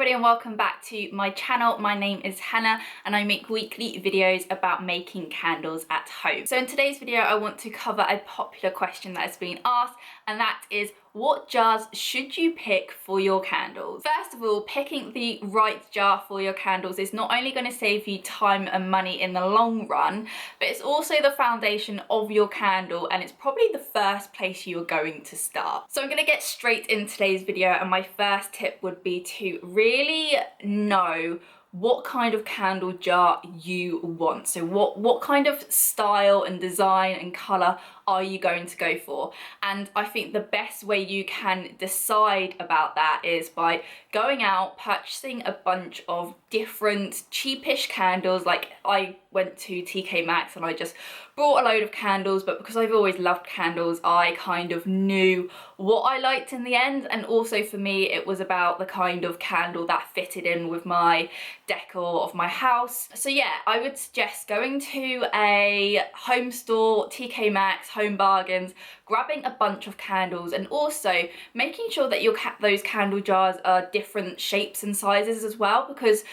everybody and welcome back to my channel. My name is Hannah and I make weekly videos about making candles at home. So in today's video I want to cover a popular question that has been asked, and that is, what jars should you pick for your candles? First of all, picking the right jar for your candles is not only going to save you time and money in the long run, but it's also the foundation of your candle and it's probably the first place you are going to start. So I'm going to get straight into today's video, and my first tip would be to really know what kind of candle jar you want. So what kind of style and design and colour are you going to go for? And I think the best way you can decide about that is by going out, purchasing a bunch of different cheapish candles. Like I went to TK Maxx and I just brought a load of candles, but because I've always loved candles, I kind of knew what I liked in the end. And also for me, it was about the kind of candle that fitted in with my decor of my house. So yeah, I would suggest going to a home store, TK Maxx, Home Bargains, grabbing a bunch of candles, and also making sure that your those candle jars are different shapes and sizes as well, because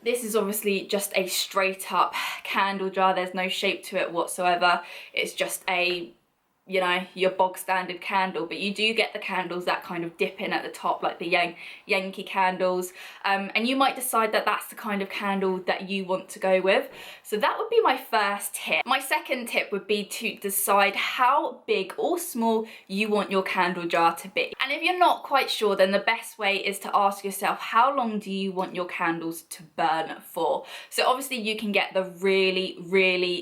this is obviously just a straight up candle jar. There's no shape to it whatsoever. It's just a, you know, your bog standard candle, but you do get the candles that kind of dip in at the top, like the Yankee candles, and you might decide that that's the kind of candle that you want to go with. So that would be my first tip. My second tip would be to decide how big or small you want your candle jar to be. And if you're not quite sure, then the best way is to ask yourself, how long do you want your candles to burn for? So obviously you can get the really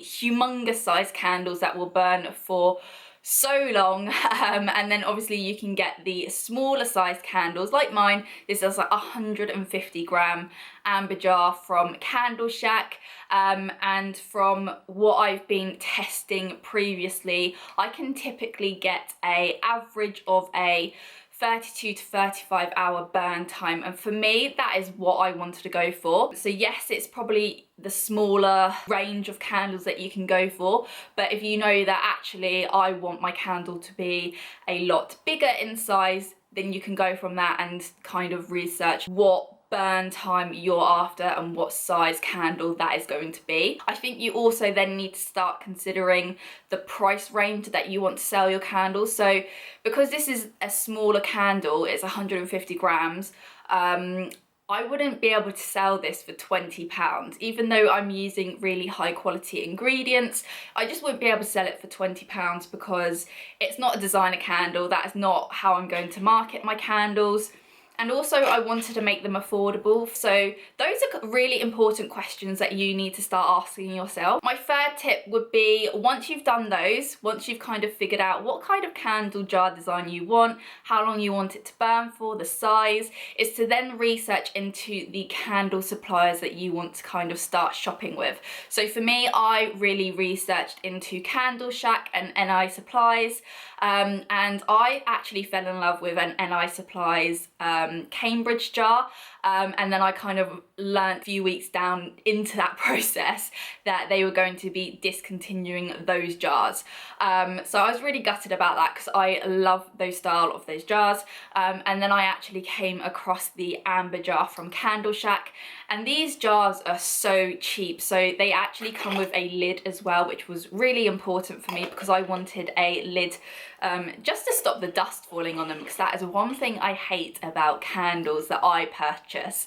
humongous size candles that will burn for so long, and then obviously you can get the smaller size candles like mine. This is like 150 gram amber jar from Candle Shack, and from what I've been testing previously, I can typically get an average of a 32 to 35 hour burn time, and for me that is what I wanted to go for. So yes, it's probably the smaller range of candles that you can go for, but if you know that actually I want my candle to be a lot bigger in size, then you can go from that and kind of research what burn time you're after and what size candle that is going to be. I think you also then need to start considering the price range that you want to sell your candles. So because this is a smaller candle, it's 150 grams, I wouldn't be able to sell this for £20. Even though I'm using really high quality ingredients, I just wouldn't be able to sell it for £20 because it's not a designer candle. That is not how I'm going to market my candles. And also I wanted to make them affordable. So those are really important questions that you need to start asking yourself. My third tip would be, once you've done those, once you've kind of figured out what kind of candle jar design you want, how long you want it to burn for, the size, is to then research into the candle suppliers that you want to kind of start shopping with. So for me, I really researched into Candle Shack and NI Supplies, and I actually fell in love with an NI Supplies Cambridge jar, and then I kind of learnt a few weeks down into that process that they were going to be discontinuing those jars. So I was really gutted about that because I love those style of those jars, and then I actually came across the amber jar from Candle Shack, and these jars are so cheap. So they actually come with a lid as well, which was really important for me because I wanted a lid just to stop the dust falling on them, because that is one thing I hate about candles that I purchase.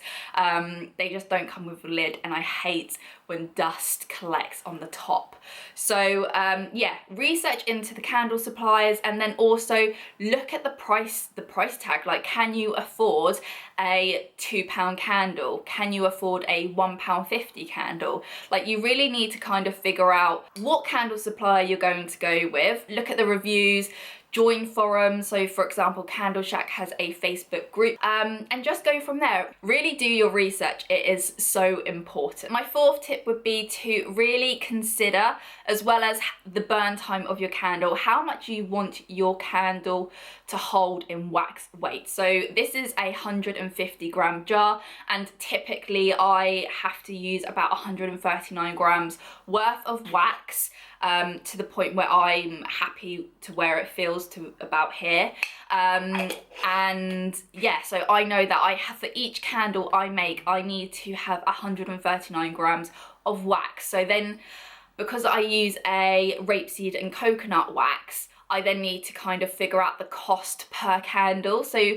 They just don't come with a lid, and I hate when dust collects on the top. So yeah, research into the candle suppliers, and then also look at the price tag. Like, can you afford a £2 candle? Can you afford a £1.50 candle? Like, you really need to kind of figure out what candle supplier you're going to go with. Look at the reviews, join forums. So for example, Candle Shack has a Facebook group, and just go from there. Really do your research. It is so important. My fourth tip would be to really consider, as well as the burn time of your candle, how much you want your candle to hold in wax weight. So this is a 150 gram jar, and typically I have to use about 139 grams worth of wax. to the point where I'm happy to where it feels to about here. And yeah, so I know that I have, for each candle I make, I need to have 139 grams of wax. So then, because I use a rapeseed and coconut wax, I then need to kind of figure out the cost per candle. So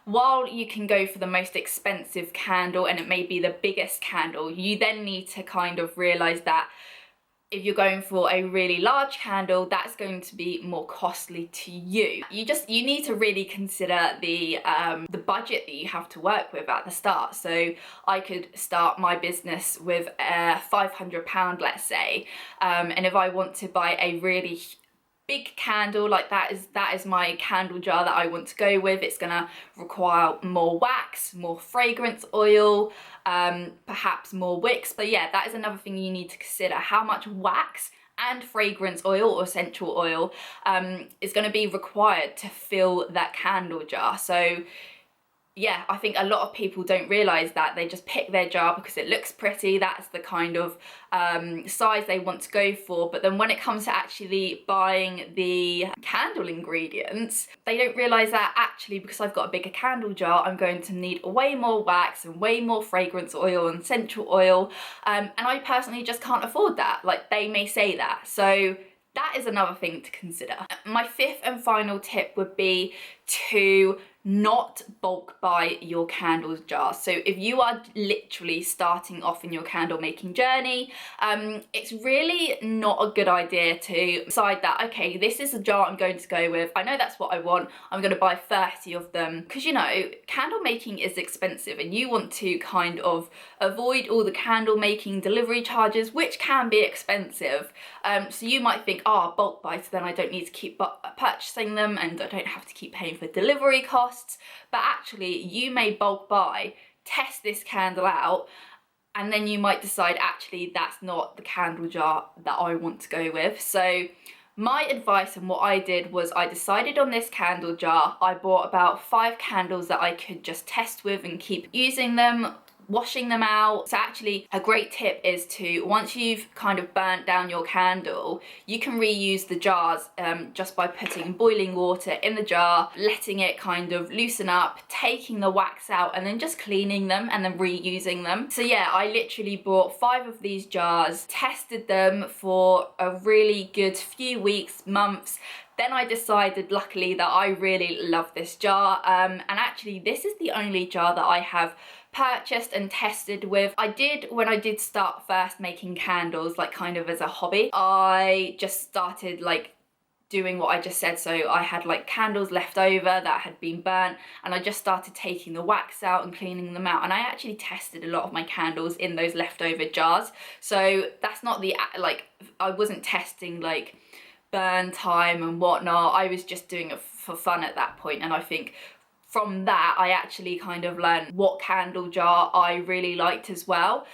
while you can go for the most expensive candle and it may be the biggest candle, you then need to kind of realize that if you're going for a really large candle, that's going to be more costly to you. You need to really consider the budget that you have to work with at the start. So I could start my business with £500, let's say, and if I want to buy a really big candle, like that is my candle jar that I want to go with, it's gonna require more wax, more fragrance oil, perhaps more wicks. But yeah, that is another thing you need to consider, how much wax and fragrance oil or essential oil is going to be required to fill that candle jar. So yeah, I think a lot of people don't realise that. They just pick their jar because it looks pretty, that's the kind of size they want to go for. But then when it comes to actually buying the candle ingredients, they don't realise that actually, because I've got a bigger candle jar, I'm going to need way more wax and way more fragrance oil and essential oil, and I personally just can't afford that. Like, they may say that. So that is another thing to consider. My fifth and final tip would be to not bulk buy your candles jar. So if you are literally starting off in your candle making journey, it's really not a good idea to decide that, okay, this is the jar I'm going to go with. I know that's what I want. I'm going to buy 30 of them. Because, you know, candle making is expensive and you want to kind of avoid all the candle making delivery charges, which can be expensive. So you might think, oh, bulk buy, so then I don't need to keep purchasing them and I don't have to keep paying for delivery costs. But actually, you may bulk buy, test this candle out, and then you might decide, actually, that's not the candle jar that I want to go with. So my advice and what I did was I decided on this candle jar. I bought about 5 candles that I could just test with and keep using them, washing them out. So actually, a great tip is to, once you've kind of burnt down your candle, you can reuse the jars just by putting boiling water in the jar, letting it kind of loosen up, taking the wax out, and then just cleaning them and then reusing them. So yeah, I literally bought 5 of these jars, tested them for a really good few weeks, months. Then I decided, luckily, that I really love this jar, and actually this is the only jar that I have purchased and tested with. When I did start first making candles, like kind of as a hobby, I just started like doing what I just said. So I had like candles left over that had been burnt, and I just started taking the wax out and cleaning them out, and I actually tested a lot of my candles in those leftover jars. So that's not the, like, I wasn't testing like burn time and whatnot. I was just doing it for fun at that point, and I think from that I actually kind of learned what candle jar I really liked as well.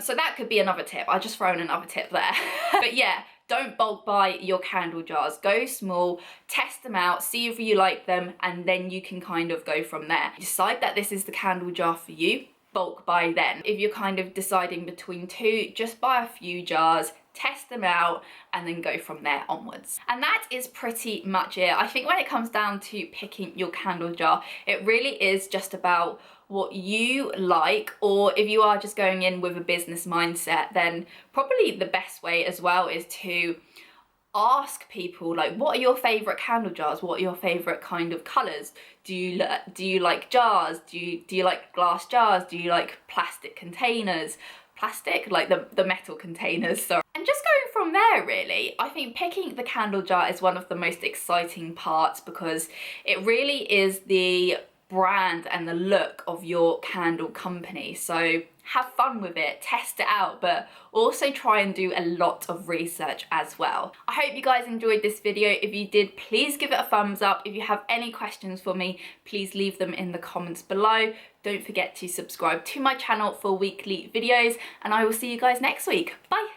So that could be another tip. I just thrown another tip there. But yeah, don't bulk buy your candle jars. Go small, test them out, see if you like them, and then you can kind of go from there. Decide that this is the candle jar for you, bulk buy then. If you're kind of deciding between 2, just buy a few jars, test them out, and then go from there onwards. And that is pretty much it. I think when it comes down to picking your candle jar, it really is just about what you like, or if you are just going in with a business mindset, then probably the best way as well is to ask people, like, what are your favorite candle jars? What are your favorite kind of colors? Do you like jars? Do you like glass jars? Do you like plastic containers? Plastic, like the metal containers, sorry. And just going from there, really, I think picking the candle jar is one of the most exciting parts, because it really is the brand and the look of your candle company. So have fun with it, test it out, but also try and do a lot of research as well. I hope you guys enjoyed this video. If you did, please give it a thumbs up. If you have any questions for me, please leave them in the comments below. Don't forget to subscribe to my channel for weekly videos, and I will see you guys next week. Bye.